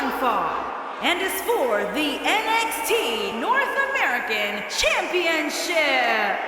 one fall and is for the NXT North American Championship.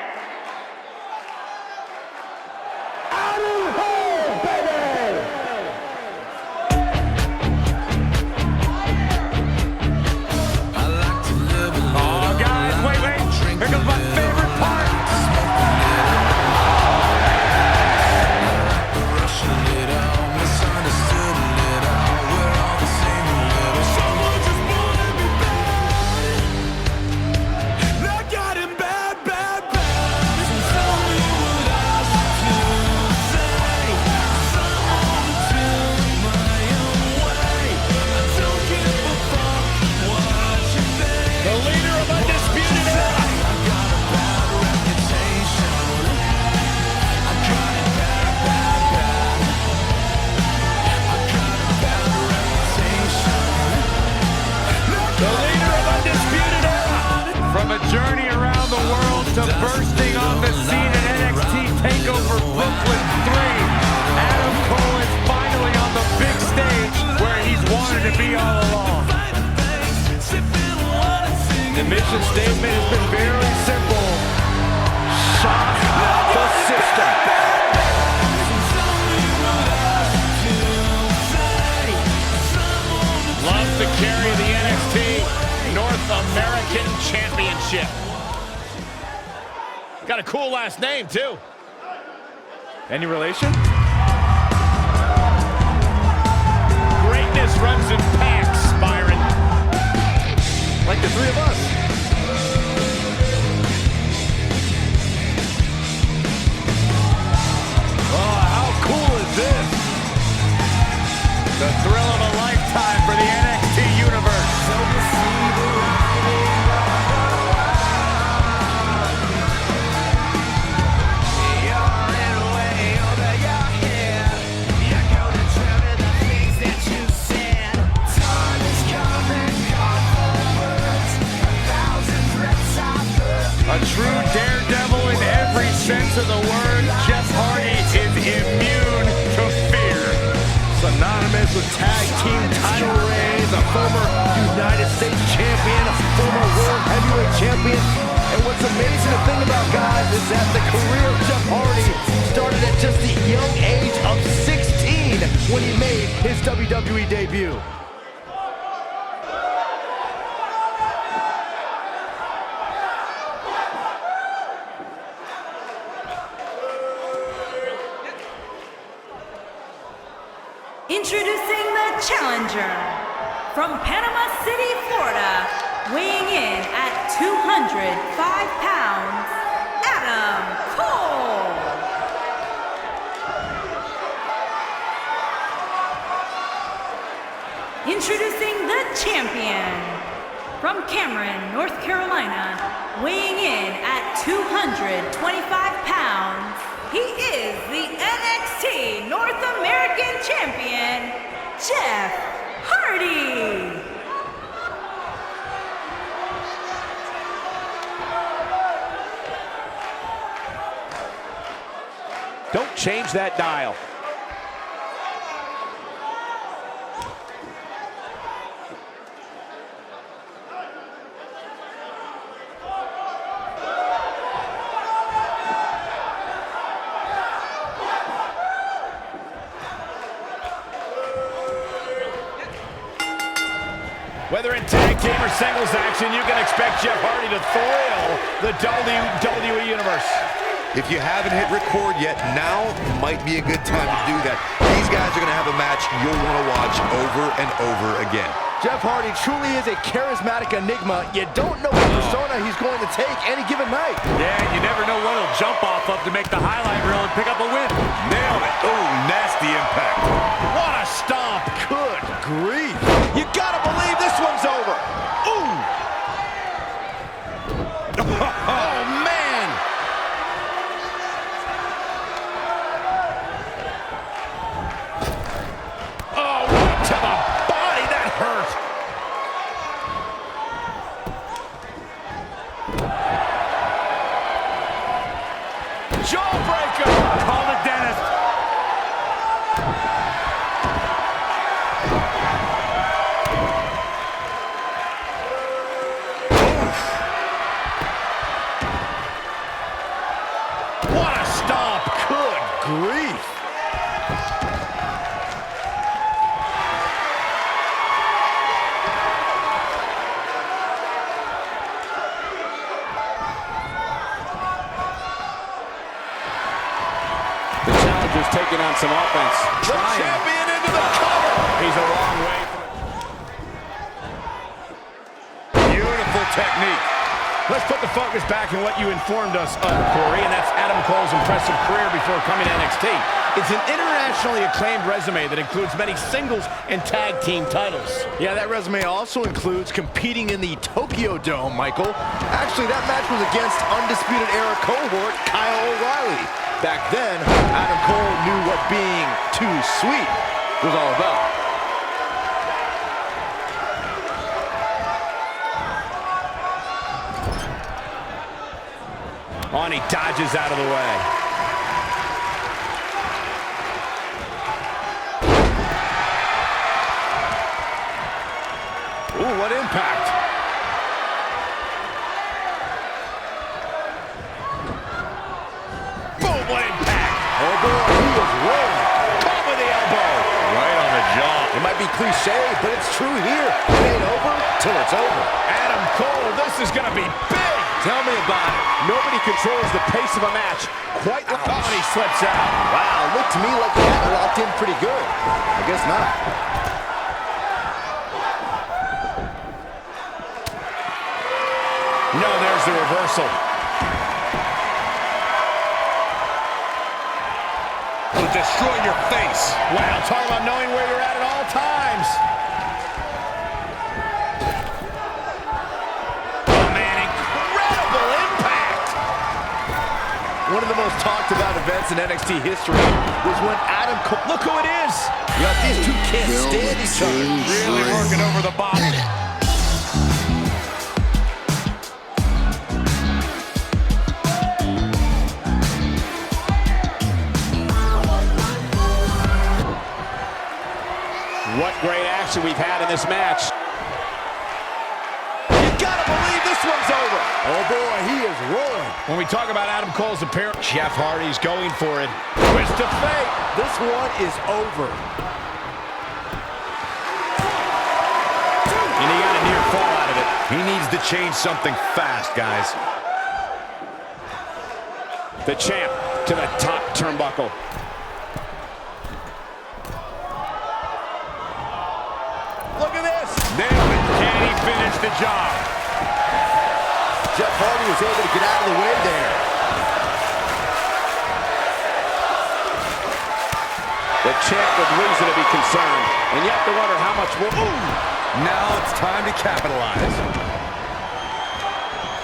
Journey around the world to bursting on the scene at NXT TakeOver Brooklyn 3. Adam Cole is finally on the big stage where he's wanted to be all along. The mission statement has been very simple. Shock the system. Loves to carry the NXT North American Championship. Got a cool last name, too. Any relation? Greatness runs in packs, Byron. Like the three of us. Oh, how cool is this? The thrill of a lifetime for the NXT Universe. A true daredevil in every sense of the word, Jeff Hardy is immune to fear. Synonymous with tag team title reigns, a former United States champion, a former World Heavyweight champion. And what's amazing to think about, guys, is that the career of Jeff Hardy started at just the young age of 16 when he made his WWE debut. Introducing the challenger from Panama City, Florida, weighing in at 205 pounds, Adam Cole. Introducing the champion from Cameron, North Carolina, weighing in at 225 pounds, he is the NXT North American Champion, Jeff Hardy. Don't change that dial. Whether in tag team or singles action, you can expect Jeff Hardy to thrill the WWE Universe. If you haven't hit record yet, now might be a good time to do that. These guys are going to have a match you'll want to watch over and over again. Jeff Hardy truly is a charismatic enigma. You don't know what persona he's going to take any given night. Yeah, you never know what he'll jump off of to make the highlight reel and pick up a win. Nailed it. Oh, nasty impact. What a stomp. Good grief. You gotta believe this one's over. Ooh. Oh, man. Oh, right to the body. That hurt. Jawbreaker. Call the dentist. What a stomp. Good grief. The challenger's taking on some offense. The champion into the cover. He's a long way from Beautiful technique. Let's put the focus back on what you informed us of, Corey, and that's Adam Cole's impressive career before coming to NXT. It's an internationally acclaimed resume that includes many singles and tag team titles. Yeah, that resume also includes competing in the Tokyo Dome, Michael. Actually, that match was against Undisputed Era cohort Kyle O'Reilly. Back then, Adam Cole knew what being too sweet was all about. On, he dodges out of the way. Ooh, what impact. Boom, what impact. Oh boy, he is rolling. Caught with the elbow. Right on the jaw. It might be cliche, but it's true here. It ain't over till it's over. Adam Cole, this is going to be big. Tell me about it. Nobody controls the pace of a match quite like... Oh, he slips out. Wow, looked to me like he had it locked in pretty good. I guess not. No, there's the reversal. Will destroy your face. Wow, talk about knowing where you're at all times. Oh, man, incredible impact. One of the most talked about events in NXT history was when Adam Cole... Look who it is! Yeah, these two can't stand each other. Really working over the body. what great action we've had in this match. You gotta believe this one's over. Oh boy, he is rolling. When we talk about Adam Cole's appearance, Jeff Hardy's going for it. Twist of fate. This one is over. And he got a near fall out of it. He needs to change something fast, guys. The champ to the top turnbuckle. Look at this. Nailed it. Can he finish the job? Jeff Hardy was able to get out of the way there. The champ with reason to be concerned. And you have to wonder how much more. Ooh! Now it's time to capitalize.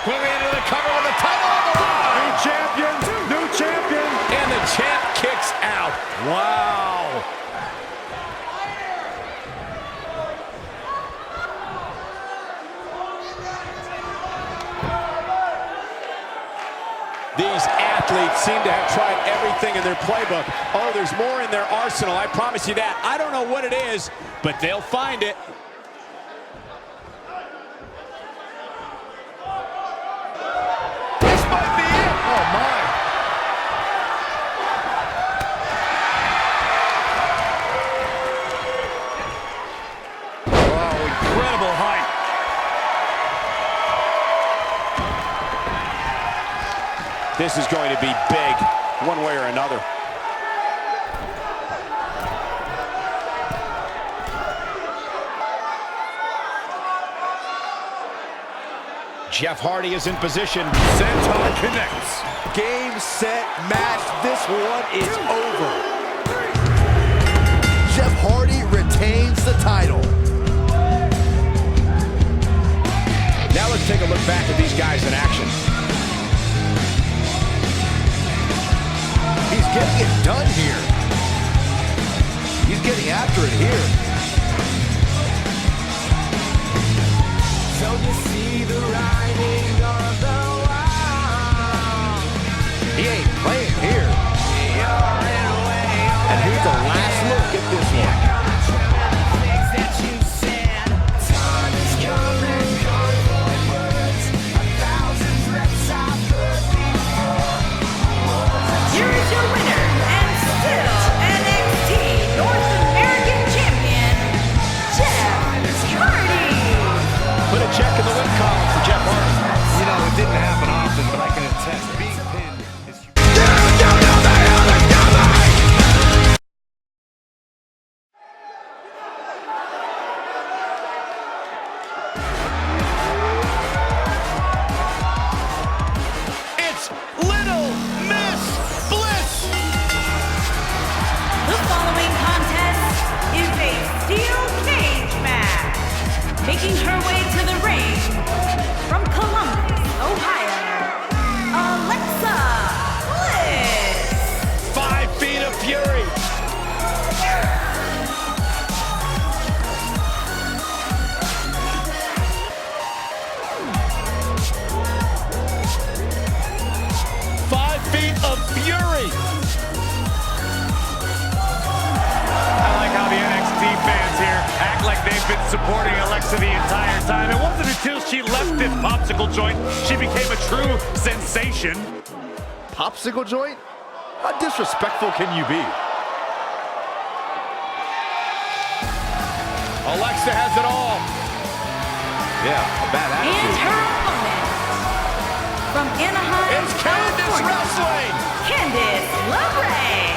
Moving into the cover with the title on the line. New champion, new champion. And the champ kicks out. Wow. These athletes seem to have tried everything in their playbook. Oh, there's more in their arsenal, I promise you that. I don't know what it is, but they'll find it. This might be it. Oh, my. Oh, incredible height. This is going to be big, one way or another. Jeff Hardy is in position. Senton connects. Game, set, match. This one is over. Jeff Hardy retains the title. Now let's take a look back at these guys in action. He's getting it done here. He's getting after it here. So you see the writing on the wall. He ain't playing here. And here's the last look at this one. Things that you said. Time is coming, your words. 1,000 threats I've heard before. victory. I like how the NXT fans here act like they've been supporting Alexa the entire time. It wasn't until she left this popsicle joint she became a true sensation. Popsicle joint? How disrespectful can you be? Alexa has it all. Yeah, a bad And attitude. her opponent, from Anaheim, It's Candice California, wrestling. Candice LeRae.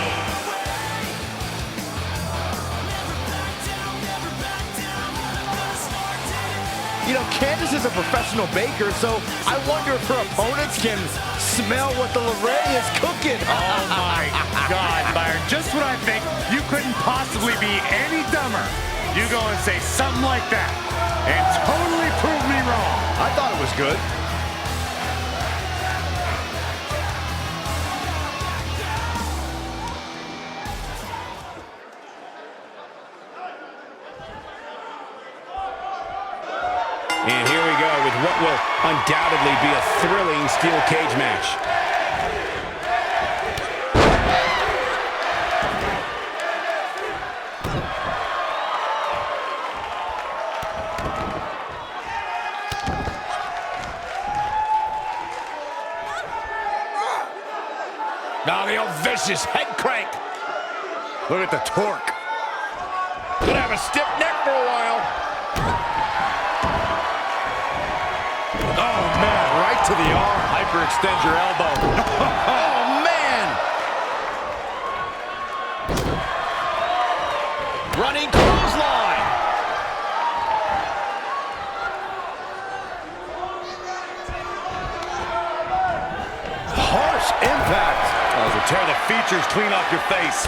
You know, Candice is a professional baker, so I wonder if her opponents can smell what the LeRae is cooking. Oh my God, Byron, just when I think you couldn't possibly be any dumber, you go and say something like that and totally prove me wrong. I thought it was good. And here we go with what will undoubtedly be a thrilling steel cage match. Now the old vicious head crank. Look at the torque. Could have a stiff neck for a while. Oh man, right to the arm. Hyperextend your elbow. Oh, man. Running clothesline. Harsh impact. Oh, so tear the features clean off your face.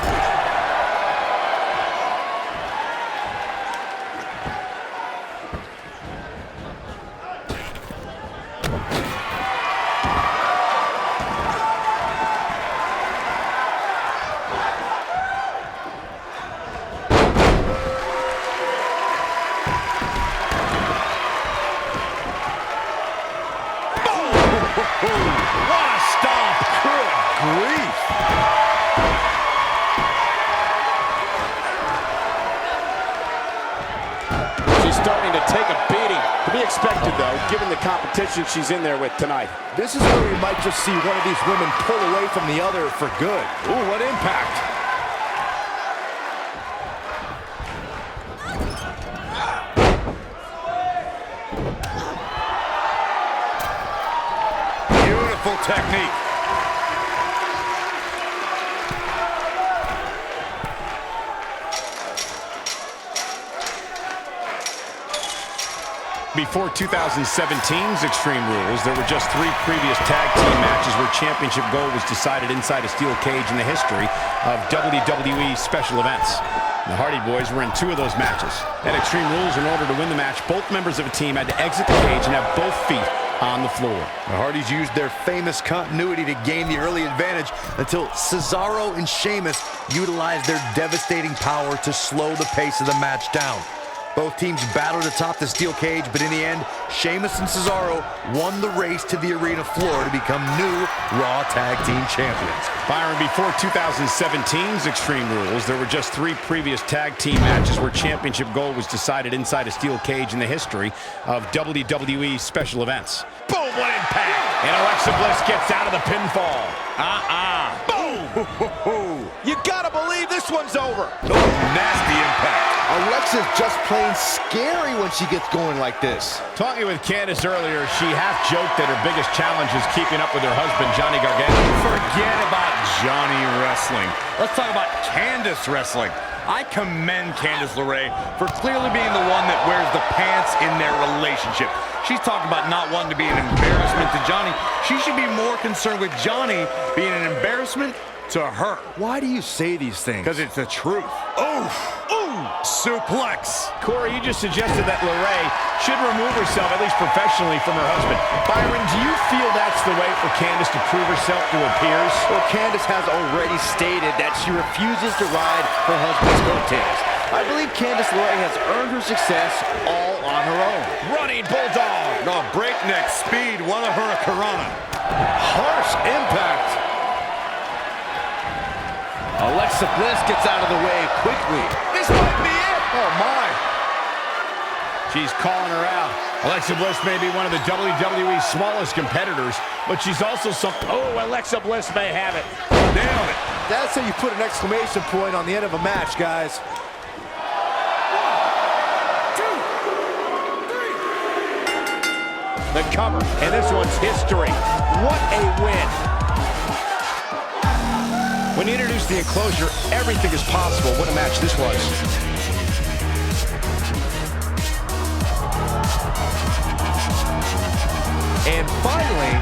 What a stomp. Good grief. She's starting to take a beating. To be expected, though, given the competition she's in there with tonight. This is where we might just see one of these women pull away from the other for good. Ooh, what impact. Beautiful technique. Before 2017's Extreme Rules, there were just 3 previous tag team matches where championship gold was decided inside a steel cage in the history of WWE special events. The Hardy Boys were in 2 of those matches. At Extreme Rules, in order to win the match, both members of a team had to exit the cage and have both feet on the floor. The Hardys used their famous continuity to gain the early advantage until Cesaro and Sheamus utilized their devastating power to slow the pace of the match down. Both teams battled atop the steel cage, but in the end, Sheamus and Cesaro won the race to the arena floor to become new Raw Tag Team Champions. Byron, before 2017's Extreme Rules, there were just 3 previous tag team matches where championship gold was decided inside a steel cage in the history of WWE special events. Boom, what impact. And Alexa Bliss gets out of the pinfall. Boom. You gotta believe this one's over. Oh, nasty impact. Alexa's just plain scary when she gets going like this. Talking with Candice earlier, she half-joked that her biggest challenge is keeping up with her husband, Johnny Gargano. Forget about Johnny wrestling. Let's talk about Candice wrestling. I commend Candice LeRae for clearly being the one that wears the pants in their relationship. She's talking about not wanting to be an embarrassment to Johnny. She should be more concerned with Johnny being an embarrassment to her. Why do you say these things? Because it's the truth. Oof! Ooh! Suplex! Corey, you just suggested that LeRae should remove herself, at least professionally, from her husband. Byron, do you feel that's the way for Candice to prove herself to her peers? Well, Candice has already stated that she refuses to ride her husband's coattails. I believe Candice LeRae has earned her success all on her own. Running Bulldog. No, breakneck speed, one of her a Corona. Harsh impact. Alexa Bliss gets out of the way quickly. This might be it. Oh, my. She's calling her out. Alexa Bliss may be one of the WWE's smallest competitors, but she's also something. Oh, Alexa Bliss may have it. Nailed it. That's how you put an exclamation point on the end of a match, guys. 1, 2, 3. The cover, and this one's history. What a win. When you introduce the enclosure, everything is possible. What a match this was. And finally,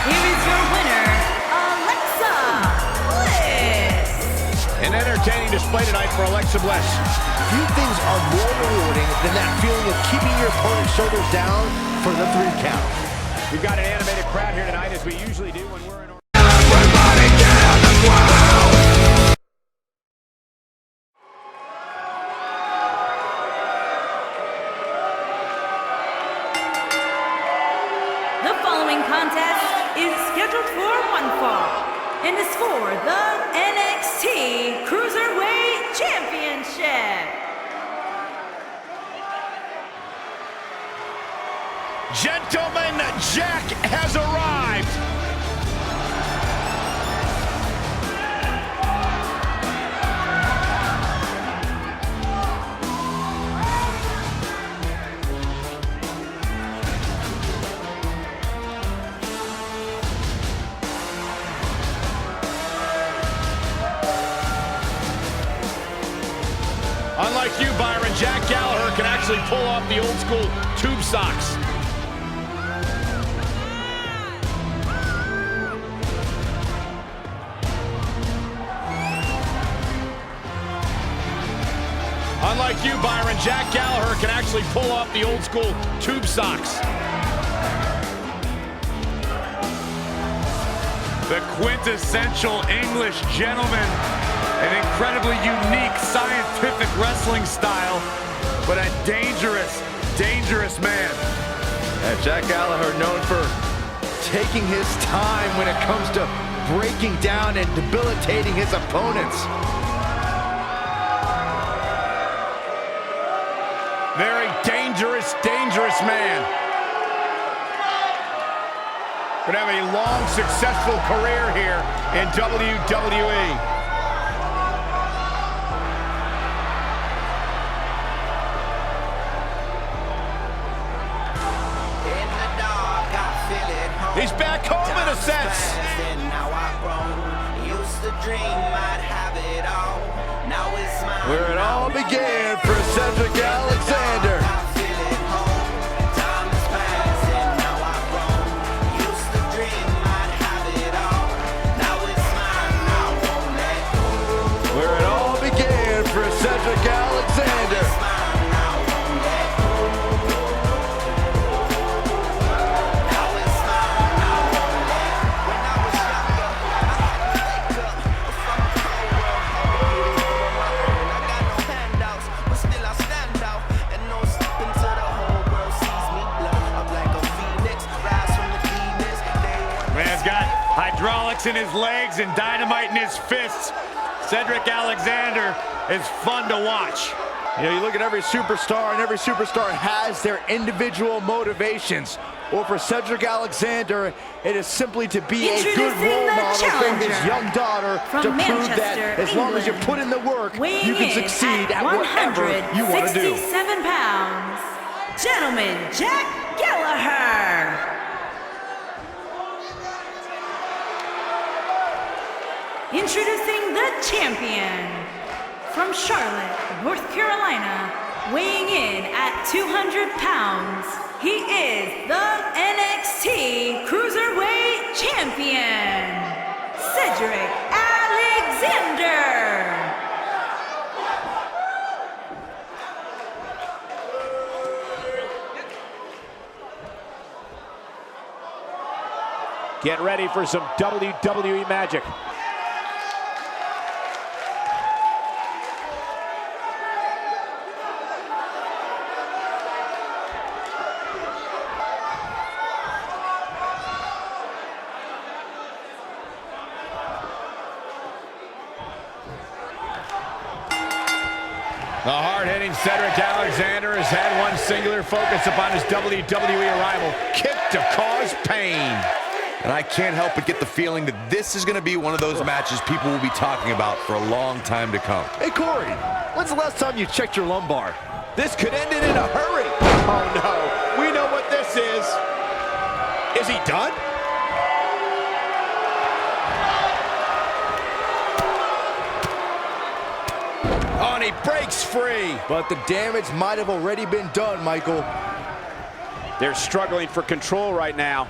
Here is your winner, Alexa Bliss. an entertaining display tonight for Alexa Bliss. Few things are more rewarding than that feeling of keeping your opponent's shoulders down for the 3 count. We've got an animated crowd here tonight, as we usually do when we're in. The following contest is scheduled for one fall and is for the NXT Cruiserweight Championship. Gentlemen, Jack has arrived. Unlike you, Byron, Jack Gallagher can actually pull off the old school tube socks. Unlike you, Byron, Jack Gallagher can actually pull off the old school tube socks. The quintessential English gentleman. An incredibly unique scientific wrestling style, but a dangerous, dangerous man. Jack Gallagher known for taking his time when it comes to breaking down and debilitating his opponents. Very dangerous, dangerous man. Could have a long, successful career here in WWE. He's back home in a sense. Where it all began for Cedric Alexander. Where it all began for Cedric Alexander. Hydraulics in his legs and dynamite in his fists. Cedric Alexander is fun to watch. You know, you look at every superstar, and every superstar has their individual motivations. Well, for Cedric Alexander, it is simply to be a good role model for his young daughter to prove that as long as you put in the work, you can succeed at whatever you want to do. 167 pounds, gentleman Jack Gallagher. Introducing the champion from Charlotte, North Carolina, weighing in at 200 pounds. He is the NXT Cruiserweight Champion, Cedric Alexander. Get ready for some WWE magic. The hard-hitting Cedric Alexander has had one singular focus upon his WWE arrival. Kick to cause pain. And I can't help but get the feeling that this is going to be one of those matches people will be talking about for a long time to come. Hey, Corey, when's the last time you checked your lumbar? This could end it in a hurry. Oh, no. We know what this is. Is he done? Oh, and he breaks free. But the damage might have already been done, Michael. They're struggling for control right now.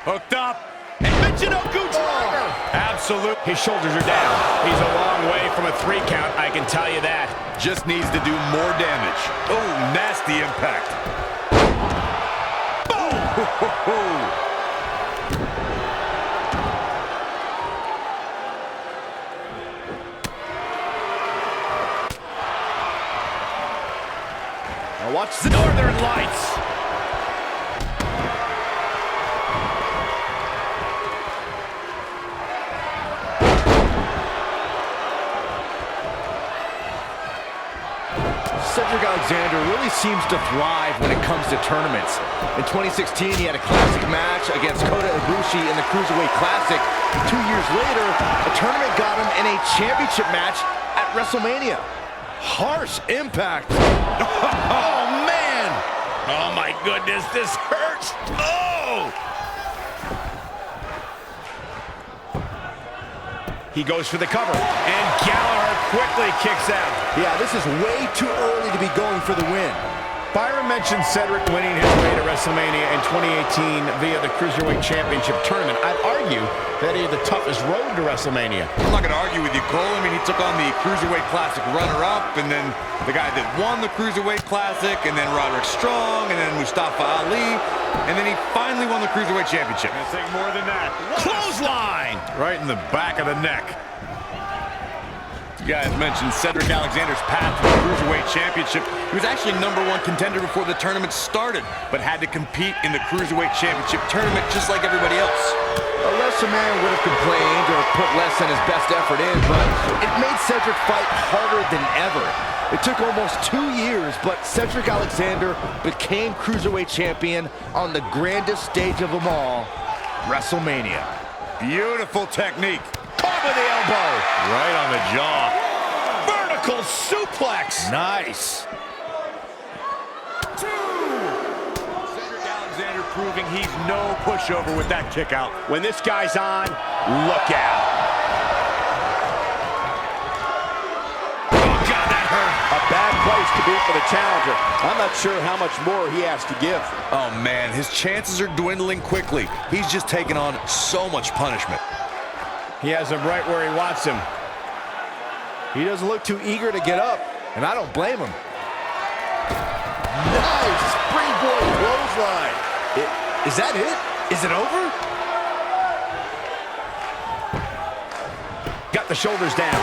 Hooked up. Michinoku driver. Absolute. His shoulders are down. He's a long way from a 3 count, I can tell you that. Just needs to do more damage. Oh, nasty impact. Boom! Now watch the Northern Lights. Cedric Alexander really seems to thrive when it comes to tournaments. In 2016, he had a classic match against Kota Ibushi in the Cruiserweight Classic. 2 years later, a tournament got him in a championship match at WrestleMania. Harsh impact. Oh, man. Oh, my goodness, this hurts. Oh! He goes for the cover, and Gallagher quickly kicks out. Yeah, this is way too early to be going for the win. Byron mentioned Cedric winning his way to WrestleMania in 2018 via the Cruiserweight Championship Tournament. I'd argue that he had the toughest road to WrestleMania. I'm not going to argue with you, Cole. I mean, he took on the Cruiserweight Classic runner-up, and then the guy that won the Cruiserweight Classic, and then Roderick Strong, and then Mustafa Ali, and then he finally won the Cruiserweight Championship. I think more than that. Clothesline! Right in the back of the neck. You guys mentioned Cedric Alexander's path to the Cruiserweight Championship. He was actually #1 contender before the tournament started, but had to compete in the Cruiserweight Championship tournament just like everybody else. A lesser man would have complained or put less than his best effort in, but it made Cedric fight harder than ever. It took almost 2 years, but Cedric Alexander became Cruiserweight Champion on the grandest stage of them all, WrestleMania. Beautiful technique. Top of the elbow. Right on the jaw. Vertical suplex. Nice. Cedric Alexander proving he's no pushover with that kick out. When this guy's on, look out. Oh, God, that hurt. A bad place to be for the challenger. I'm not sure how much more he has to give. Oh, man, his chances are dwindling quickly. He's just taken on so much punishment. He has him right where he wants him. He doesn't look too eager to get up, and I don't blame him. Nice springboard clothesline. Is that it? Is it over? Got the shoulders down.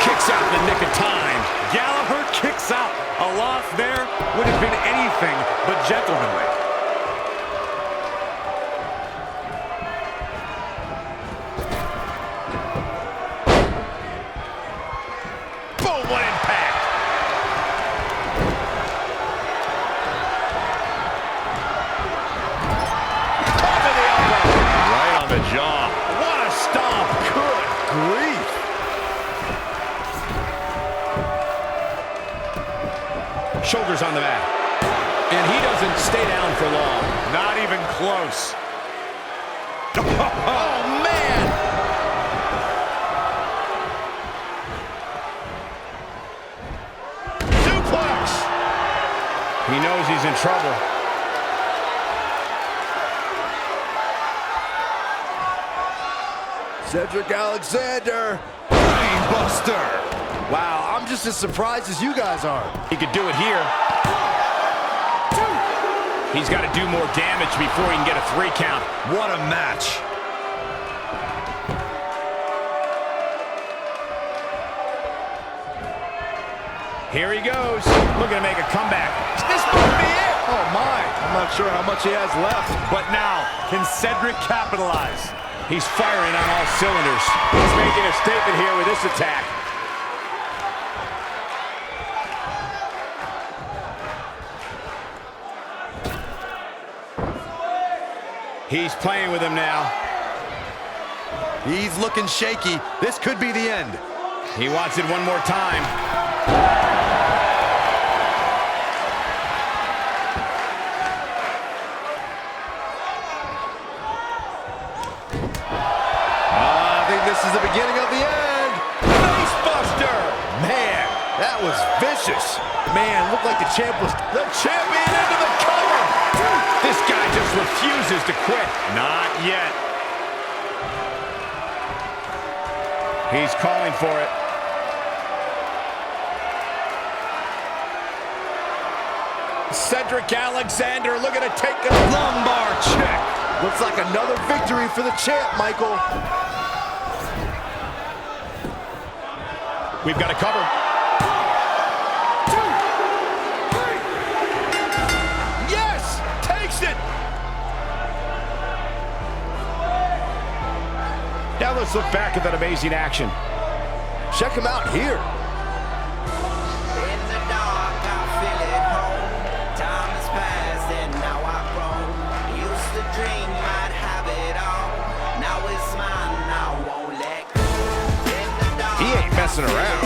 Kicks out in the nick of time. Gallagher kicks out. A loss there would have been anything but gentlemanly. Boom, what impact. Top of the elbow. Right on the jaw. What a stomp. Good grief. Shoulders on the mat. And he doesn't stay down for long. Not even close. Oh, man. Suplex. He knows he's in trouble. Cedric Alexander, brainbuster. Wow, I'm just as surprised as you guys are. He could do it here. He's got to do more damage before he can get a 3 count. What a match. Here he goes, looking to make a comeback. This might be it. Oh my, I'm not sure how much he has left. But now, can Cedric capitalize? He's firing on all cylinders. He's making a statement here with this attack. He's playing with him now. He's looking shaky. This could be the end. He wants it one more time. I think this is the beginning of the end. Facebuster. Man, that was vicious. Man, looked like the champ was the champion into the cover. This guy just refuses to quit. Not yet. He's calling for it. Cedric Alexander looking to take a Lumbar check. Looks like another victory for the champ, Michael. We've got a cover. 2, 3. Yes, takes it. Now let's look back at that amazing action. Check him out here. In the dark, I feel at home. Time has passed and now I've grown. Used to dream I'd have it all. Now it's mine, I won't let go. In the dark, He ain't messing around.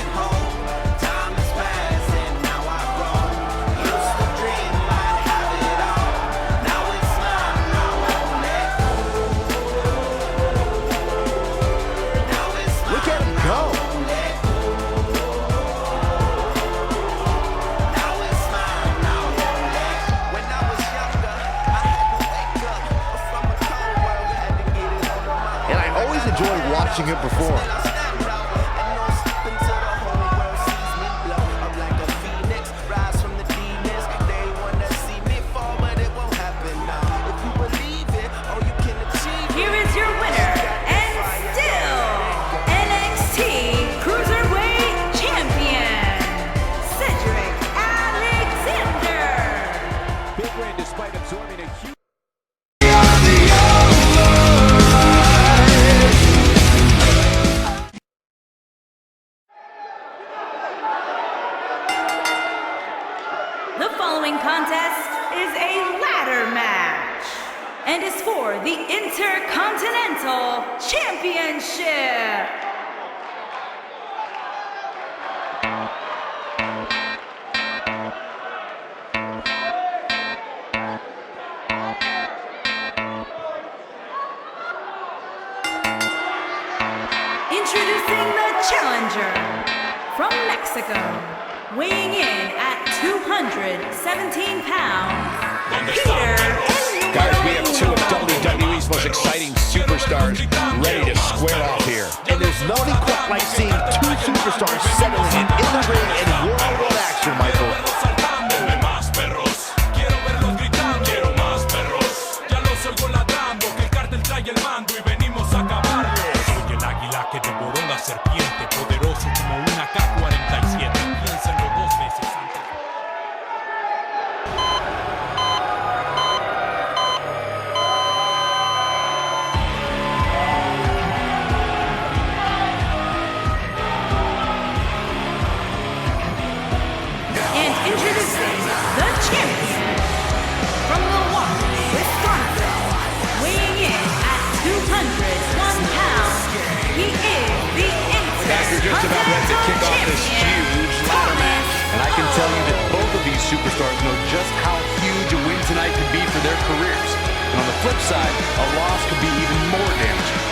time has passed and now I've grown. Used to dream I'd have it all. Now it's mine, I won't let go. Now it's mine. Look at him go. And I always enjoy watching him perform. Here is your winner, and still NXT Cruiserweight Champion, Cedric Alexander. Big win despite absorbing a huge... The following contest is a ladder match and is for the Intercontinental Championship. Introducing the challenger from Mexico, weighing in at 217 pounds, Peter Guys, we have two of WWE's most exciting superstars ready to square off here. And there's nothing quite like seeing two superstars settling in the ring in one-on-one action, Michael. Que devoró la serpiente, poderoso como una K-47. Piénsenlo 2 veces antes. And introducing the champion from Milwaukee, Wisconsin, weighing in at 201 pounds. He is the Guys, you're just about ready to kick off this huge ladder match. And I can tell you that both of these superstars know just how huge a win tonight could be for their careers. And on the flip side, a loss could be even more damaging.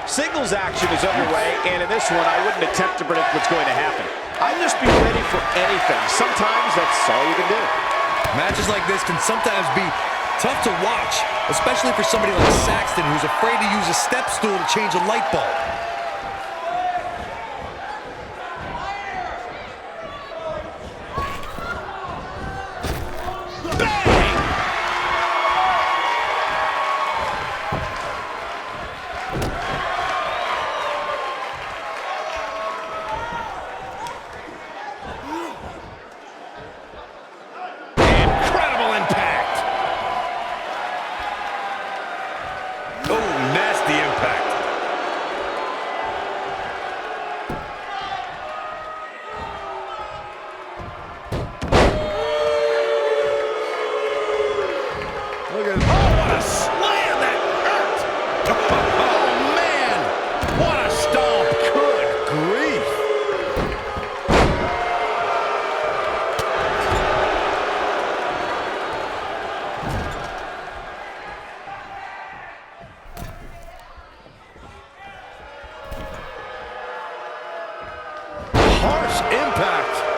Singles action is underway, and in this one, I wouldn't attempt to predict what's going to happen. I'd just be ready for anything. Sometimes that's all you can do. Matches like this can sometimes be tough to watch, especially for somebody like Saxton, who's afraid to use a step stool to change a light bulb.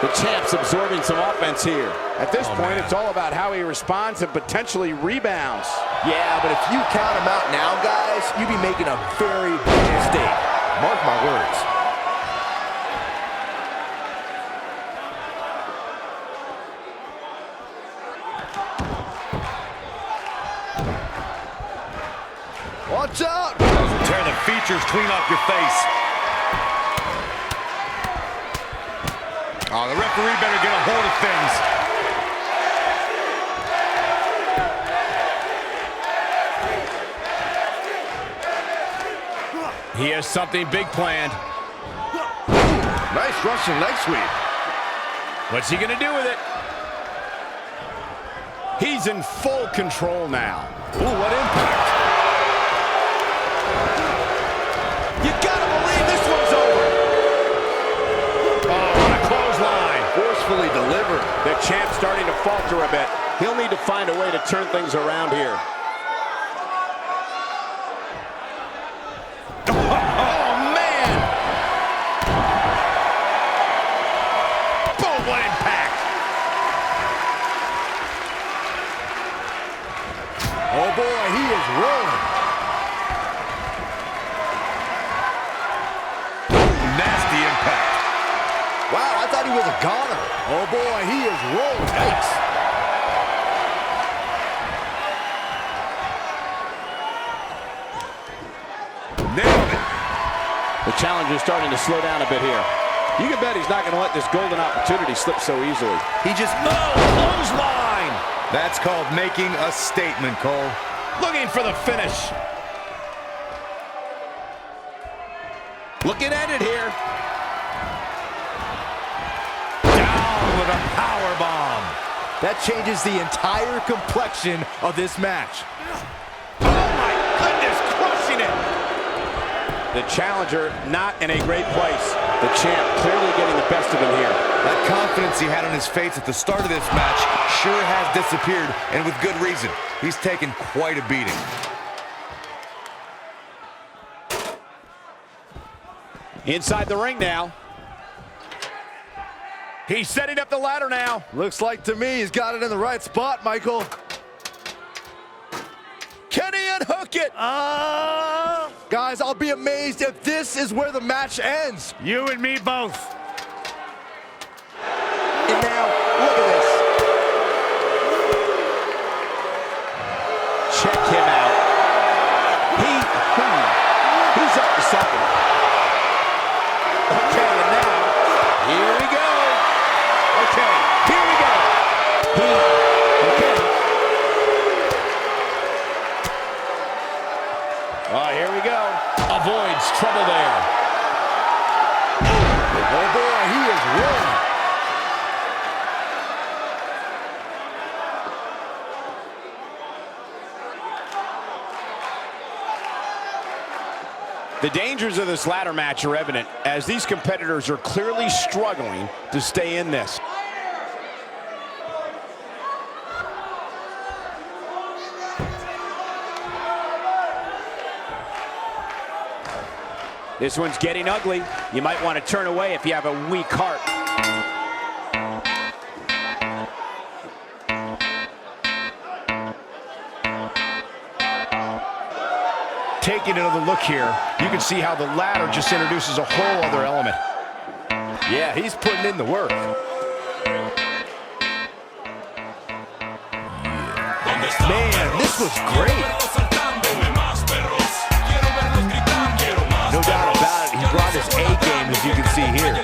The champ's absorbing some offense here. At this point, it's all about how he responds and potentially rebounds. Yeah, but if you count him out now, guys, you'd be making a very big mistake. Mark my words. Watch out! Tear the features clean off your face. Oh, the referee better get a hold of things. He has something big planned. Nice Russian leg sweep. What's he gonna do with it? He's in full control now. Ooh, what impact. You gotta believe this one's over. Oh, what a clothesline. Forcefully delivered. The champ's starting to falter a bit. He'll need to find a way to turn things around here. Oh, man! Boom, what impact! Oh, boy, he is rolling. Nasty impact. Wow, I thought he was a goner. Oh, boy, he is rolling. Yikes. Nailed it. The challenger's starting to slow down a bit here. You can bet he's not going to let this golden opportunity slip so easily. He just... Oh, clothesline! That's called making a statement, Cole. Looking for the finish. Looking at it here. Down with a power bomb. That changes the entire complexion of this match. Oh my goodness, crushing it. The challenger not in a great place. The champ clearly getting the best of him here. That confidence he had on his face at the start of this match sure has disappeared, and with good reason. He's taken quite a beating. Inside the ring now. He's setting up the ladder now. Looks like to me he's got it in the right spot, Michael. Can he unhook it? Guys, I'll be amazed if this is where the match ends. You and me both. And now, look at this. Check him out. He's up to something. Okay, and now, here we go. Okay, here we go. Okay. Oh, here we go. Avoids trouble there. Oh boy, he is rolling. The dangers of this ladder match are evident as these competitors are clearly struggling to stay in this. This one's getting ugly. You might want to turn away if you have a weak heart. Taking another look here, you can see how the ladder just introduces a whole other element. Yeah, he's putting in the work. Man, this was great. No doubt about it, he brought his A game, as you can see here.